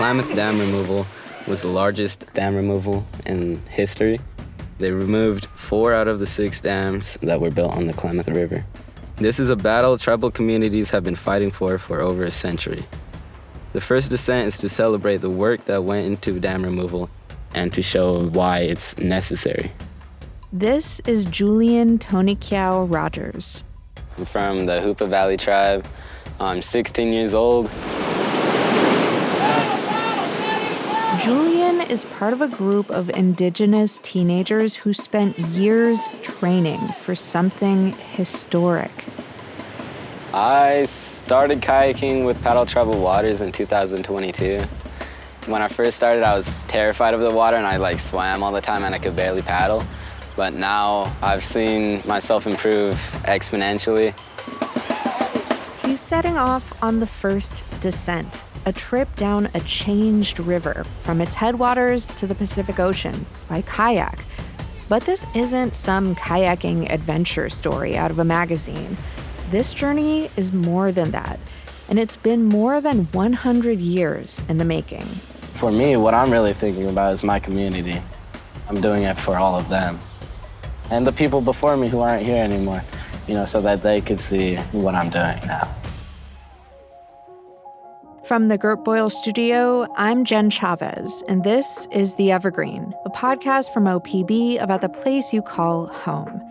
Klamath Dam removal was the largest dam removal in history. They removed 4 out of the 6 dams that were built on the Klamath River. This is a battle tribal communities have been fighting for over a century. The first descent is to celebrate the work that went into dam removal and to show why it's necessary. This is Julian Tonikiao Rogers. I'm from the Hoopa Valley tribe. I'm 16 years old. Julian is part of a group of Indigenous teenagers who spent years training for something historic. I started kayaking with Paddle Tribal Waters in 2022. When I first started, I was terrified of the water and I swam all the time and I could barely paddle. But now I've seen myself improve exponentially. He's setting off on the first descent, a trip down a changed river from its headwaters to the Pacific Ocean by kayak. But this isn't some kayaking adventure story out of a magazine. This journey is more than that, and it's been more than 100 years in the making. For me, what I'm really thinking about is my community. I'm doing it for all of them. And the people before me who aren't here anymore, so that they could see what I'm doing now. From the Gert Boyle studio, I'm Jen Chavez, and this is The Evergreen, a podcast from OPB about the place you call home.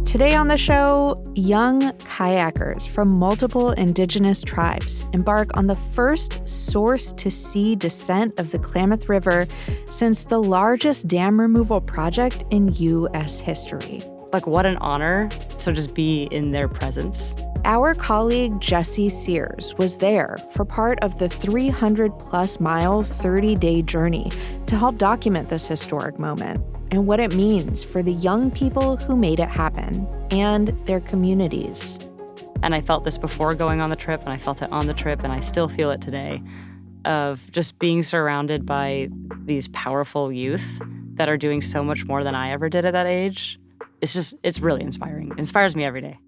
Today on the show, young kayakers from multiple Indigenous tribes embark on the first source-to-sea descent of the Klamath River since the largest dam removal project in U.S. history. What an honor to just be in their presence. Our colleague Jessie Sears was there for part of the 300-plus mile, 30-day journey to help document this historic moment and what it means for the young people who made it happen and their communities. And I felt this before going on the trip, and I felt it on the trip, and I still feel it today, of just being surrounded by these powerful youth that are doing so much more than I ever did at that age. It's really inspiring. It inspires me every day.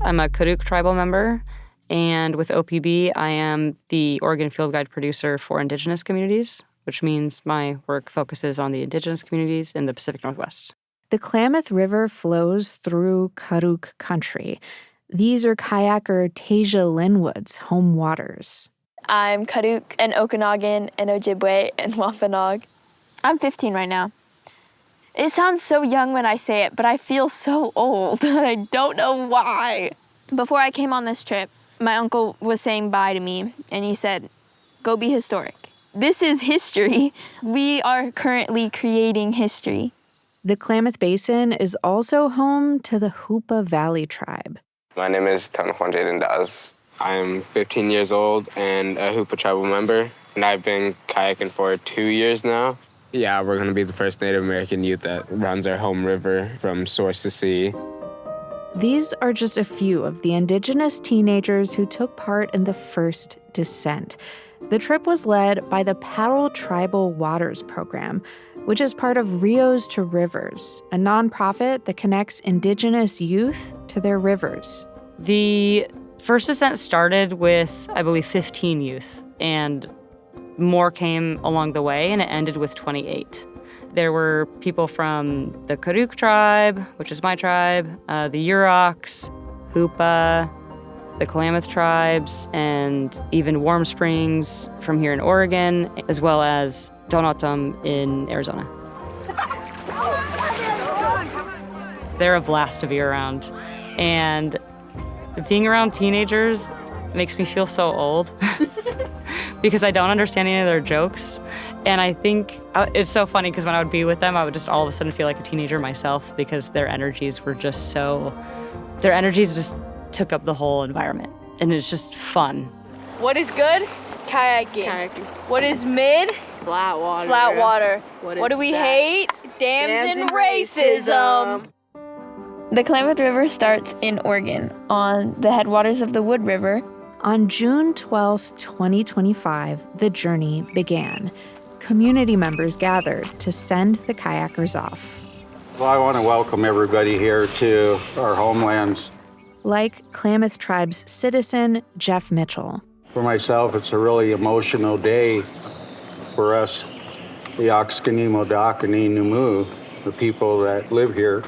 I'm a Karuk tribal member, and with OPB, I am the Oregon Field Guide producer for Indigenous communities, which means my work focuses on the Indigenous communities in the Pacific Northwest. The Klamath River flows through Karuk country. These are kayaker Tasia Linwood's home waters. I'm Karuk and Okanagan and Ojibwe and Wampanoag. I'm 15 right now. It sounds so young when I say it, but I feel so old. I don't know why. Before I came on this trip, my uncle was saying bye to me, and he said, "Go be historic." This is history. We are currently creating history. The Klamath Basin is also home to the Hoopa Valley tribe. My name is Tanjuan Jaden Daz. I'm 15 years old and a Hoopa tribal member, and I've been kayaking for 2 years now. Yeah, we're going to be the first Native American youth that runs our home river from source to sea. These are just a few of the Indigenous teenagers who took part in the first descent. The trip was led by the Paddle Tribal Waters program, which is part of Rios to Rivers, a nonprofit that connects Indigenous youth to their rivers. The first descent started with, I believe, 15 youth, and more came along the way, and it ended with 28. There were people from the Karuk tribe, which is my tribe, the Yuroks, Hoopa, the Klamath tribes, and even Warm Springs from here in Oregon, as well as Donotum in Arizona. They're a blast to be around. And being around teenagers makes me feel so old because I don't understand any of their jokes. And I think it's so funny because when I would be with them, I would just all of a sudden feel like a teenager myself because their energies just took up the whole environment. And it's just fun. What is good? Kayaking. What is mid? Flat water. Flat water. What do we hate? Dams and racism. The Klamath River starts in Oregon on the headwaters of the Wood River. On June 12, 2025, the journey began. Community members gathered to send the kayakers off. Well, I want to welcome everybody here to our homelands. Like Klamath Tribe's citizen, Jeff Mitchell. For myself, it's a really emotional day for us, the Oxkanimodakani Numu, the people that live here.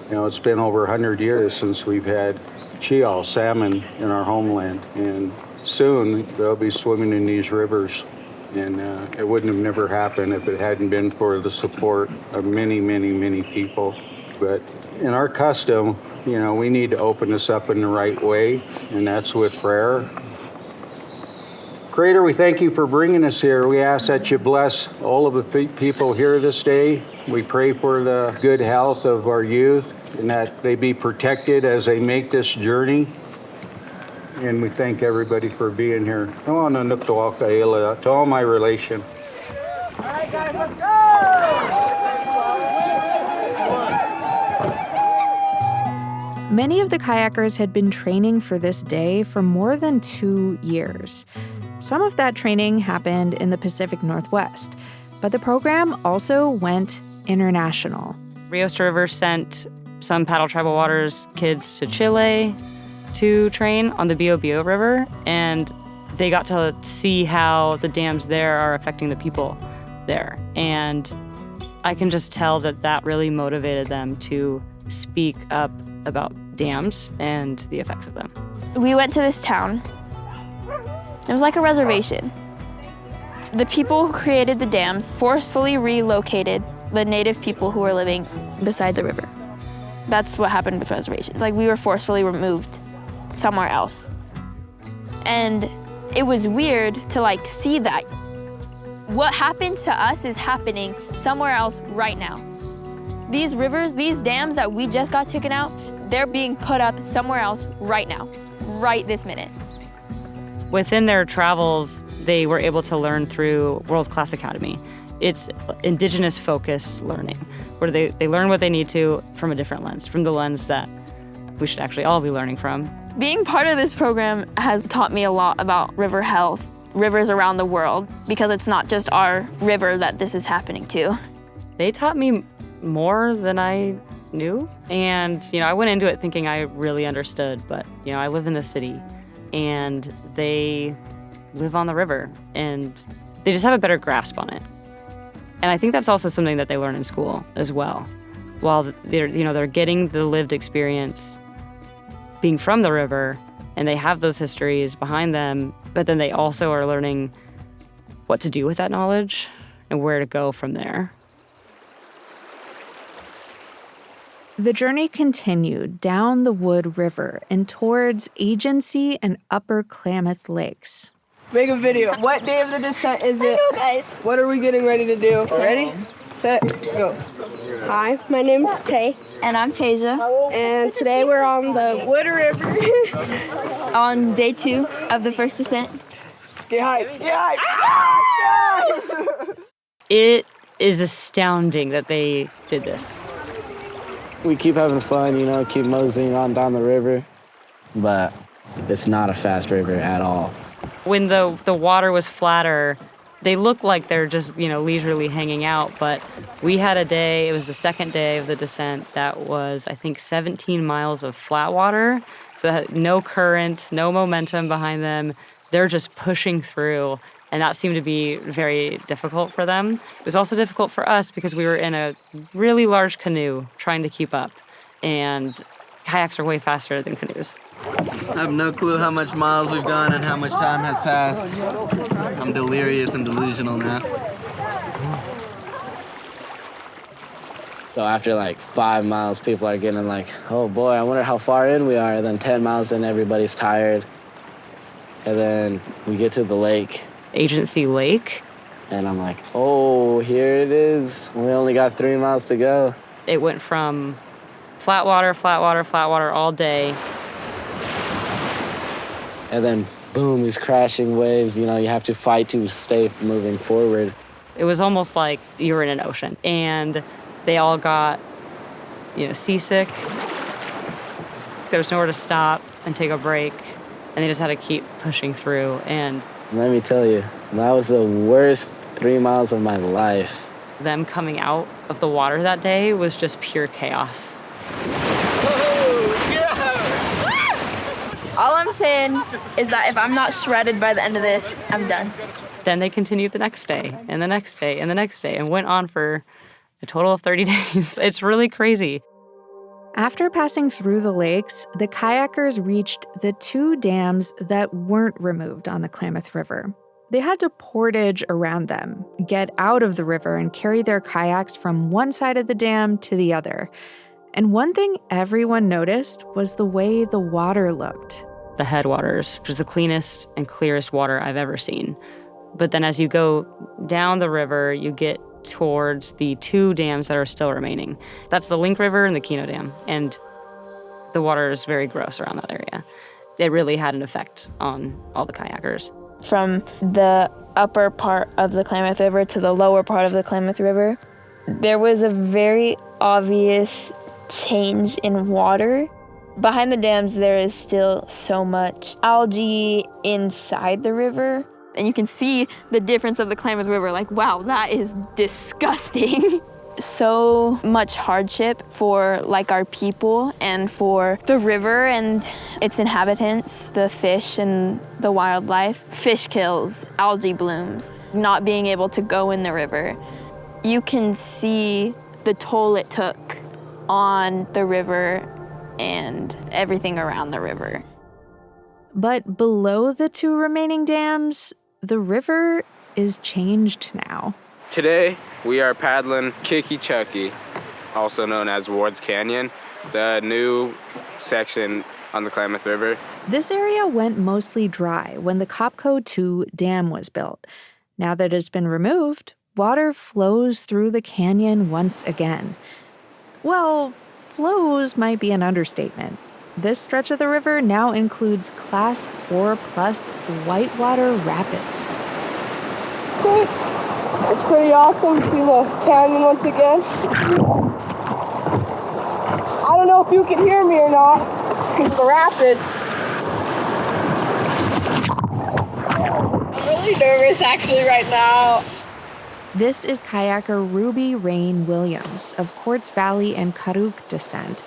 You know, it's been over 100 years since we've had chial, salmon, in our homeland. And soon they'll be swimming in these rivers. And it wouldn't have never happened if it hadn't been for the support of many, many, many people. But in our custom, you know, we need to open this up in the right way, and that's with prayer. Creator, we thank you for bringing us here. We ask that you bless all of the people here this day. We pray for the good health of our youth and that they be protected as they make this journey. And we thank everybody for being here. I want to to all my relation. All right, guys, let's go! Many of the kayakers had been training for this day for more than 2 years. Some of that training happened in the Pacific Northwest, but the program also went international. Riosta River sent some Paddle Tribal Waters kids to Chile to train on the Biobío River, and they got to see how the dams there are affecting the people there. And I can just tell that that really motivated them to speak up about dams and the effects of them. We went to this town. It was like a reservation. The people who created the dams forcefully relocated the native people who were living beside the river. That's what happened with reservations. Like, we were forcefully removed somewhere else. And it was weird to see that. What happened to us is happening somewhere else right now. These rivers, these dams that we just got taken out, they're being put up somewhere else right now, right this minute. Within their travels, they were able to learn through World Class Academy. It's Indigenous focused learning, where they learn what they need to from a different lens, from the lens that we should actually all be learning from. Being part of this program has taught me a lot about river health, rivers around the world, because it's not just our river that this is happening to. They taught me more than I knew. And, I went into it thinking I really understood, but, I live in the city and they live on the river and they just have a better grasp on it. And I think that's also something that they learn in school as well. While they're getting the lived experience being from the river and they have those histories behind them, but then they also are learning what to do with that knowledge and where to go from there. The journey continued down the Wood River and towards Agency and Upper Klamath Lakes. Make a video. What day of the descent is it? I know, guys. What are we getting ready to do? Ready, set, go. Hi, my name's Tay. And I'm Tasia. And today we're on the Wood River. On day 2 of the first descent. Get hype, get hype. It is astounding that they did this. We keep having fun, keep moseying on down the river, but it's not a fast river at all. When the water was flatter, they look like they're just, leisurely hanging out, but we had a day, it was the second day of the descent, that was, I think, 17 miles of flat water, so no current, no momentum behind them. They're just pushing through, and that seemed to be very difficult for them. It was also difficult for us because we were in a really large canoe trying to keep up, and kayaks are way faster than canoes. I have no clue how much miles we've gone and how much time has passed. I'm delirious and delusional now. So after 5 miles, people are getting oh boy, I wonder how far in we are. And then 10 miles in, everybody's tired. And then we get to the lake. Agency Lake. And I'm like, oh, here it is. We only got 3 miles to go. It went from flat water, flat water, flat water all day. And then, boom, these crashing waves. You have to fight to stay moving forward. It was almost like you were in an ocean. And they all got, seasick. There was nowhere to stop and take a break. And they just had to keep pushing through. And let me tell you, that was the worst 3 miles of my life. Them coming out of the water that day was just pure chaos. All I'm saying is that if I'm not shredded by the end of this, I'm done. Then they continued the next day, and the next day, and the next day, and went on for a total of 30 days. It's really crazy. After passing through the lakes, the kayakers reached the 2 dams that weren't removed on the Klamath River. They had to portage around them, get out of the river, and carry their kayaks from one side of the dam to the other. And one thing everyone noticed was the way the water looked. The headwaters, which was the cleanest and clearest water I've ever seen. But then as you go down the river, you get towards the 2 dams that are still remaining. That's the Link River and the Keno Dam. And the water is very gross around that area. It really had an effect on all the kayakers. From the upper part of the Klamath River to the lower part of the Klamath River, there was a very obvious change in water. Behind the dams, there is still so much algae inside the river. And you can see the difference of the Klamath River. Like, wow, that is disgusting. So much hardship for like our people and for the river and its inhabitants, the fish and the wildlife. Fish kills, algae blooms, not being able to go in the river. You can see the toll it took on the river and everything around the river. But below the 2 remaining dams, the river is changed now. Today, we are paddling Kiki-Chucky, also known as Ward's Canyon, the new section on the Klamath River. This area went mostly dry when the Copco 2 dam was built. Now that it's been removed, water flows through the canyon once again. Well, flows might be an understatement. This stretch of the river now includes Class 4+ whitewater rapids. It's pretty awesome to see the canyon once again. I don't know if you can hear me or not because of the rapids. I'm really nervous actually right now. This is kayaker Ruby Rain Williams of Quartz Valley and Karuk descent.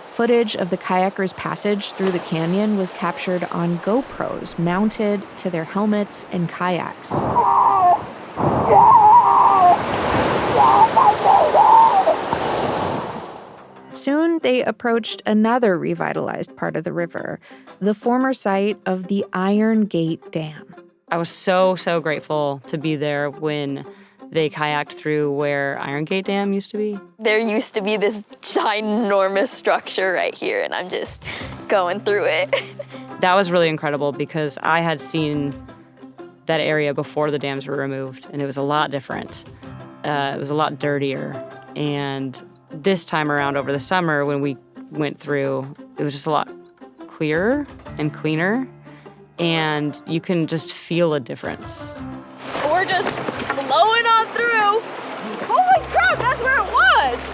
Footage of the kayakers' passage through the canyon was captured on GoPros mounted to their helmets and kayaks. Soon, they approached another revitalized part of the river, the former site of the Iron Gate Dam. I was so grateful to be there when they kayaked through where Iron Gate Dam used to be. There used to be this ginormous structure right here, and I'm just going through it. That was really incredible because I had seen that area before the dams were removed, and it was a lot different. It was a lot dirtier. And this time around over the summer when we went through, it was just a lot clearer and cleaner, and you can just feel a difference. We're just blowing on through. Holy crap, that's where it was!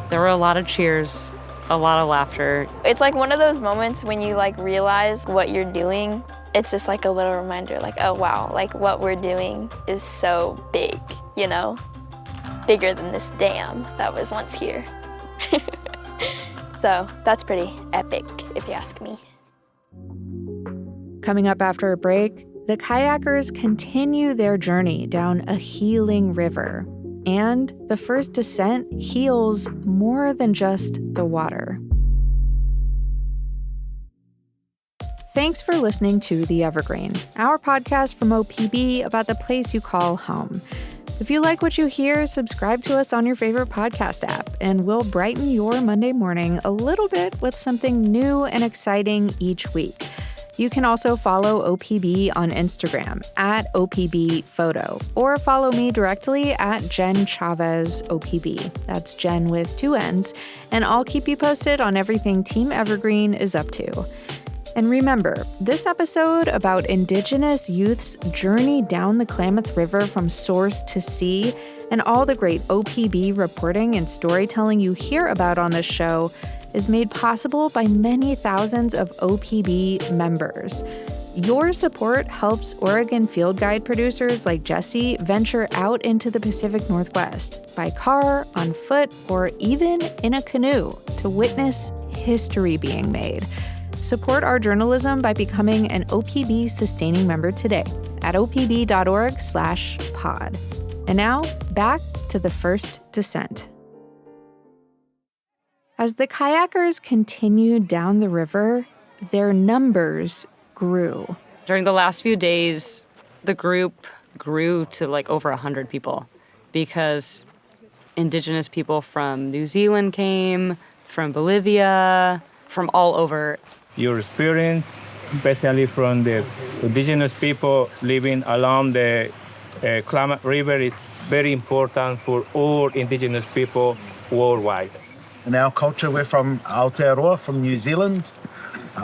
There were a lot of cheers, a lot of laughter. It's like one of those moments when you like realize what you're doing. It's just like a little reminder, like, oh wow, like what we're doing is so big, you know? Bigger than this dam that was once here. So that's pretty epic, if you ask me. Coming up after a break, the kayakers continue their journey down a healing river. And the first descent heals more than just the water. Thanks for listening to The Evergreen, our podcast from OPB about the place you call home. If you like what you hear, subscribe to us on your favorite podcast app, and we'll brighten your Monday morning a little bit with something new and exciting each week. You can also follow OPB on Instagram at OPB Photo, or follow me directly at Jen Chavez OPB. That's Jen with 2 N's, and I'll keep you posted on everything Team Evergreen is up to. And remember, this episode about Indigenous youth's journey down the Klamath River from source to sea, and all the great OPB reporting and storytelling you hear about on this show, is made possible by many thousands of OPB members. Your support helps Oregon field guide producers like Jesse venture out into the Pacific Northwest by car, on foot, or even in a canoe to witness history being made. Support our journalism by becoming an OPB sustaining member today at opb.org/pod. And now, back to the first descent. As the kayakers continued down the river, their numbers grew. During the last few days, the group grew to like over 100 people because Indigenous people from New Zealand came, from Bolivia, from all over. Your experience, especially from the Indigenous people living along the Klamath River, is very important for all Indigenous people worldwide. In our culture, we're from Aotearoa, from New Zealand,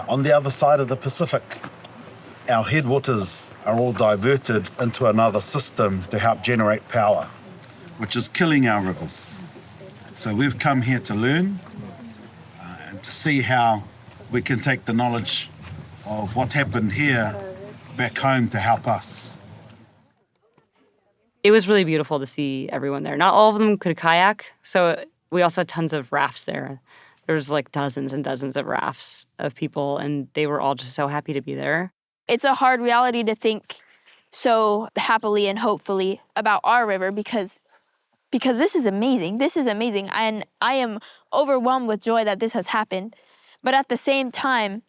on the other side of the Pacific. Our headwaters are all diverted into another system to help generate power, which is killing our rivers. So we've come here to learn and to see how we can take the knowledge of what's happened here back home to help us. It was really beautiful to see everyone there. Not all of them could kayak, so we also had tons of rafts there. There was like dozens and dozens of rafts of people, and they were all just so happy to be there. It's a hard reality to think so happily and hopefully about our river because this is amazing. This is amazing. And I am overwhelmed with joy that this has happened. But at the same time,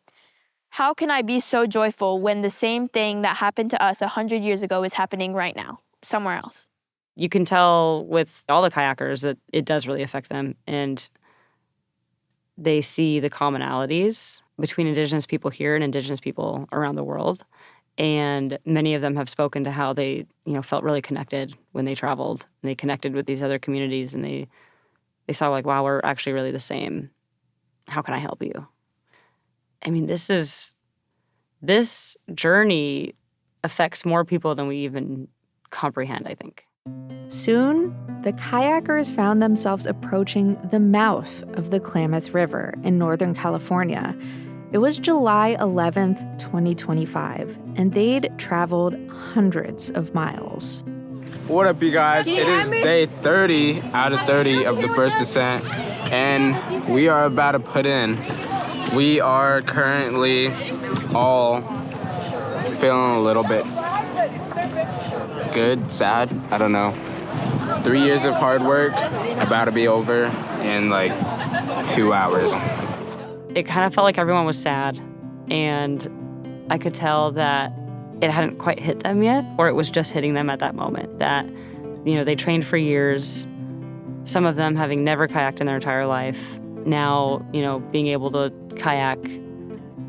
how can I be so joyful when the same thing that happened to us 100 years ago is happening right now, somewhere else? You can tell with all the kayakers that it does really affect them, and they see the commonalities between Indigenous people here and Indigenous people around the world. And many of them have spoken to how they, felt really connected when they traveled, and they connected with these other communities, and they saw like, wow, we're actually really the same. How can I help you? I mean, this journey affects more people than we even comprehend, I think. Soon, the kayakers found themselves approaching the mouth of the Klamath River in Northern California. It was July 11th, 2025, and they'd traveled hundreds of miles. What up, you guys? It is day 30 out of 30 of the first descent, and we are about to put in. We are currently all feeling a little bit good, sad, I don't know. 3 years of hard work about to be over in like 2 hours. It kind of felt like everyone was sad, and I could tell that it hadn't quite hit them yet, or it was just hitting them at that moment, that, they trained for years, some of them having never kayaked in their entire life, now, being able to kayak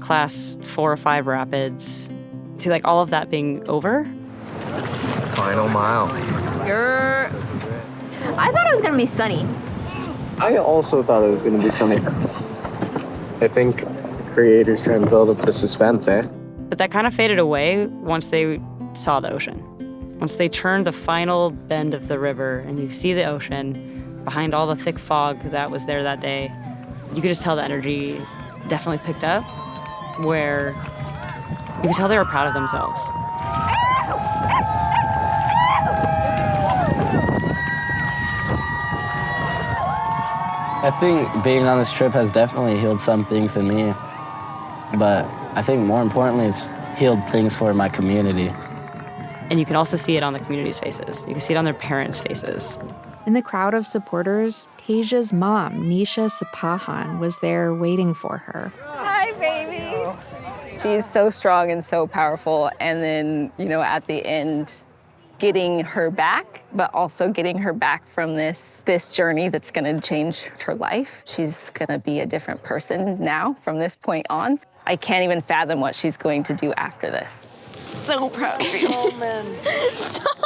class 4 or 5 rapids, to like all of that being over. Final mile. I thought it was going to be sunny. I also thought it was going to be sunny. I think creators trying to build up the suspense, eh? But that kind of faded away once they saw the ocean. Once they turned the final bend of the river and you see the ocean behind all the thick fog that was there that day, you could just tell the energy definitely picked up, where you could tell they were proud of themselves. I think being on this trip has definitely healed some things in me, but I think more importantly, it's healed things for my community. And you can also see it on the community's faces. You can see it on their parents' faces. In the crowd of supporters, Tasia's mom, Nisha Sapahan, was there waiting for her. Hi, baby. She's so strong and so powerful. And then, at the end, getting her back, but also getting her back from this journey that's going to change her life. She's going to be a different person now from this point on. I can't even fathom what she's going to do after this. So proud of you. Stop.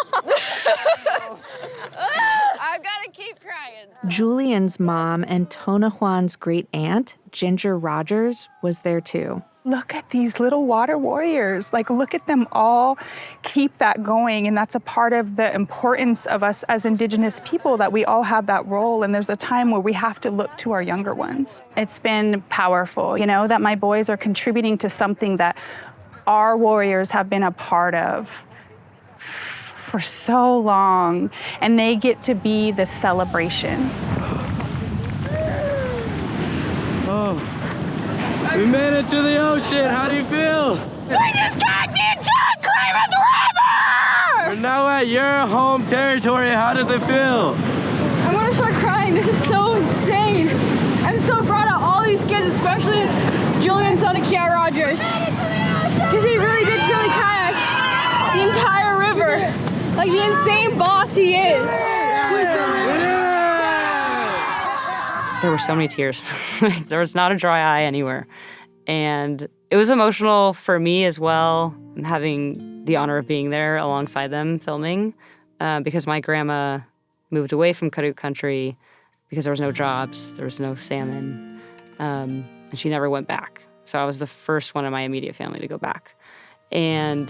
I've got to keep crying. Julian's mom and Tonahuan's great aunt, Ginger Rogers, was there too. Look at these little water warriors. Look at them all keep that going. And that's a part of the importance of us as Indigenous people, that we all have that role. And there's a time where we have to look to our younger ones. It's been powerful, that my boys are contributing to something that our warriors have been a part of for so long, and they get to be the celebration. Oh, we made it to the ocean. How do you feel? We just kicked into Klamath River! We're now at your home territory. How does it feel? I'm gonna start crying. This is so insane. I'm so proud of all these kids, especially Julian's son of Kiara Rogers. Because he really did truly kayak the entire river. Like the insane boss he is. There were so many tears. There was not a dry eye anywhere. And it was emotional for me as well, having the honor of being there alongside them filming, because my grandma moved away from Karuk country because there was no jobs, there was no salmon, and she never went back. So I was the first one in my immediate family to go back. And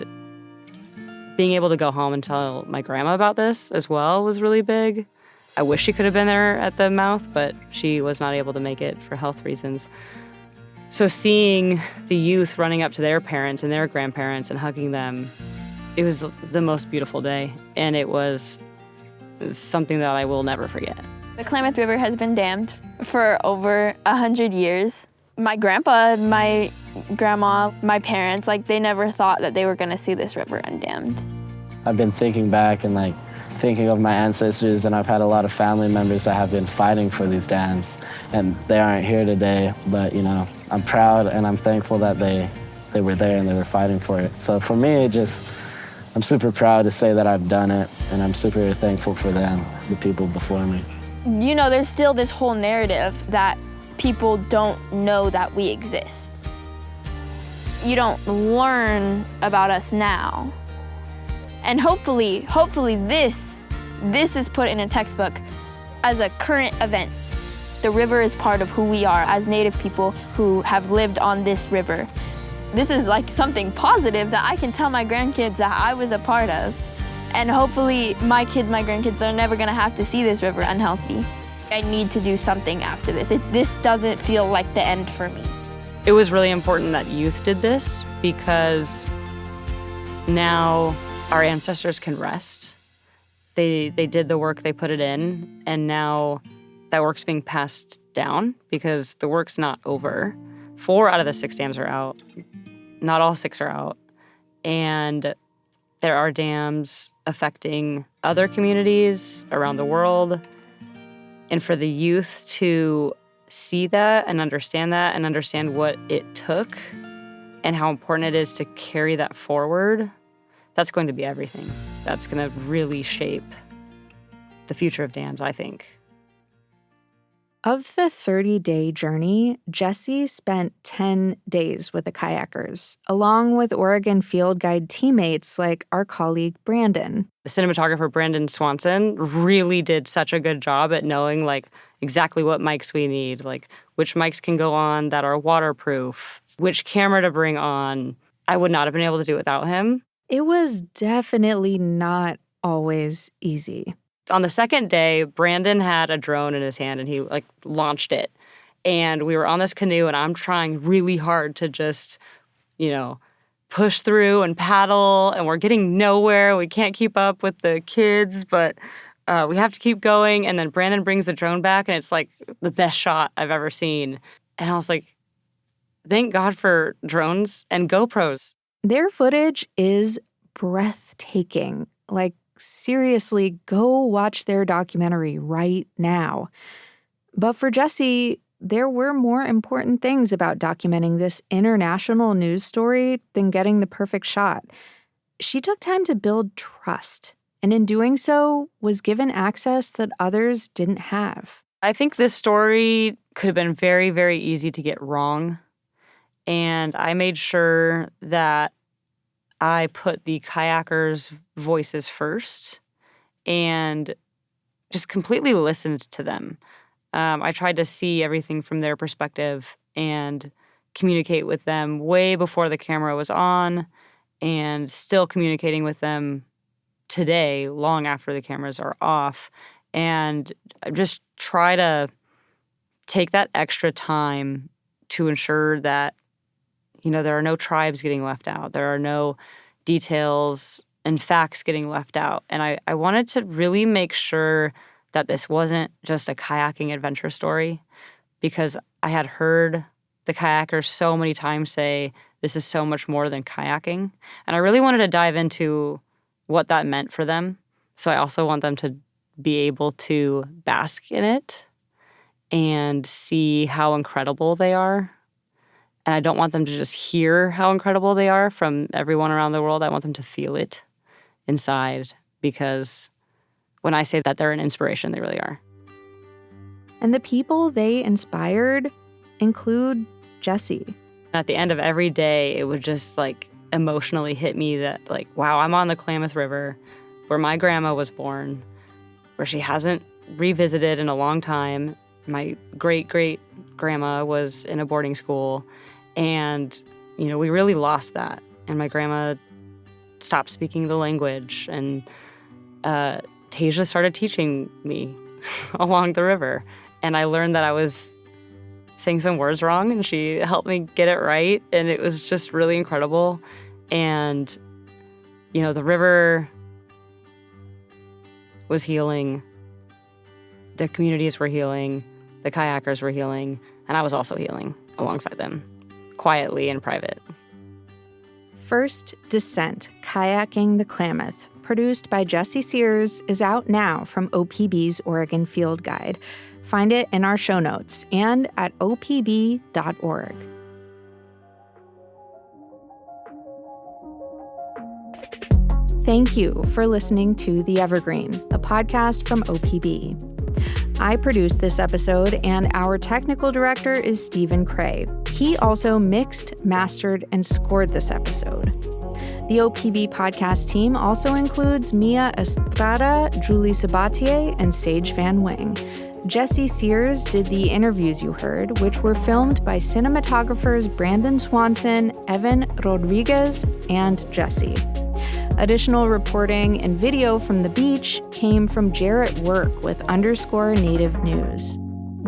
being able to go home and tell my grandma about this as well was really big. I wish she could have been there at the mouth, but she was not able to make it for health reasons. So seeing the youth running up to their parents and their grandparents and hugging them, it was the most beautiful day. And it was something that I will never forget. The Klamath River has been dammed for over 100 years. My grandpa, my grandma, my parents, like they never thought that they were gonna see this river undammed. I've been thinking back and thinking of my ancestors, and I've had a lot of family members that have been fighting for these dams, and they aren't here today, but I'm proud and I'm thankful that they were there and they were fighting for it. So for me, I'm super proud to say that I've done it, and I'm super thankful for them, the people before me. There's still this whole narrative that people don't know that we exist. You don't learn about us now. And hopefully this is put in a textbook as a current event. The river is part of who we are as Native people who have lived on this river. This is like something positive that I can tell my grandkids that I was a part of. And hopefully my kids, my grandkids, they're never gonna have to see this river unhealthy. I need to do something after this. This doesn't feel like the end for me. It was really important that youth did this because now our ancestors can rest. They did the work, they put it in, and now that work's being passed down because the work's not over. 4 out of the 6 dams are out. Not all 6 are out. And there are dams affecting other communities around the world. And for the youth to see that and understand what it took and how important it is to carry that forward, that's going to be everything. That's going to really shape the future of dams, I think. Of the 30-day journey, Jessie spent 10 days with the kayakers, along with Oregon Field Guide teammates like our colleague Brandon. The cinematographer, Brandon Swanson, really did such a good job at knowing exactly what mics we need, which mics can go on that are waterproof, which camera to bring on. I would not have been able to do it without him. It was definitely not always easy. On the second day, Brandon had a drone in his hand and he launched it. And we were on this canoe and I'm trying really hard to just, push through and paddle, and we're getting nowhere. We can't keep up with the kids, but we have to keep going. And then Brandon brings the drone back and it's the best shot I've ever seen. And I was like, thank God for drones and GoPros. Their footage is breathtaking. Seriously, go watch their documentary right now. But for Jessie, there were more important things about documenting this international news story than getting the perfect shot. She took time to build trust, and in doing so, was given access that others didn't have. I think this story could have been very, very easy to get wrong. And I made sure that I put the kayakers' voices first and just completely listened to them. I tried to see everything from their perspective and communicate with them way before the camera was on, and still communicating with them today, long after the cameras are off. And just try to take that extra time to ensure that, There are no tribes getting left out. There are no details and facts getting left out. And I wanted to really make sure that this wasn't just a kayaking adventure story, because I had heard the kayakers so many times say, this is so much more than kayaking. And I really wanted to dive into what that meant for them. So I also want them to be able to bask in it and see how incredible they are. And I don't want them to just hear how incredible they are from everyone around the world. I want them to feel it inside, because when I say that they're an inspiration, they really are. And the people they inspired include Jessie. At the end of every day, it would just emotionally hit me that wow, I'm on the Klamath River where my grandma was born, where she hasn't revisited in a long time. My great-great-grandma was in a boarding school, and, we really lost that. And my grandma stopped speaking the language, and Tasia started teaching me along the river. And I learned that I was saying some words wrong, and she helped me get it right. And it was just really incredible. And, the river was healing. The communities were healing. The kayakers were healing. And I was also healing alongside them, quietly and private. First Descent, Kayaking the Klamath, produced by Jessie Sears, is out now from OPB's Oregon Field Guide. Find it in our show notes and at opb.org. Thank you for listening to The Evergreen, a podcast from OPB. I produced this episode, and our technical director is Stephen Cray. He also mixed, mastered, and scored this episode. The OPB podcast team also includes Mia Estrada, Julie Sabatier, and Sage Van Wing. Jessie Sears did the interviews you heard, which were filmed by cinematographers Brandon Swanson, Evan Rodriguez, and Jessie. Additional reporting and video from the beach came from Jarrett Work with _Native News.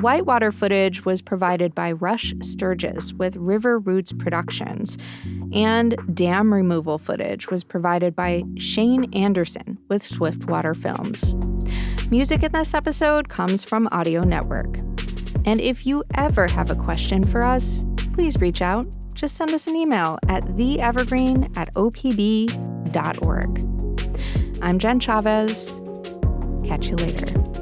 Whitewater footage was provided by Rush Sturgis with River Roots Productions, and dam removal footage was provided by Shane Anderson with Swiftwater Films. Music in this episode comes from Audio Network. And if you ever have a question for us, please reach out. Just send us an email at theevergreen@opb.org. I'm Jen Chavez. Catch you later.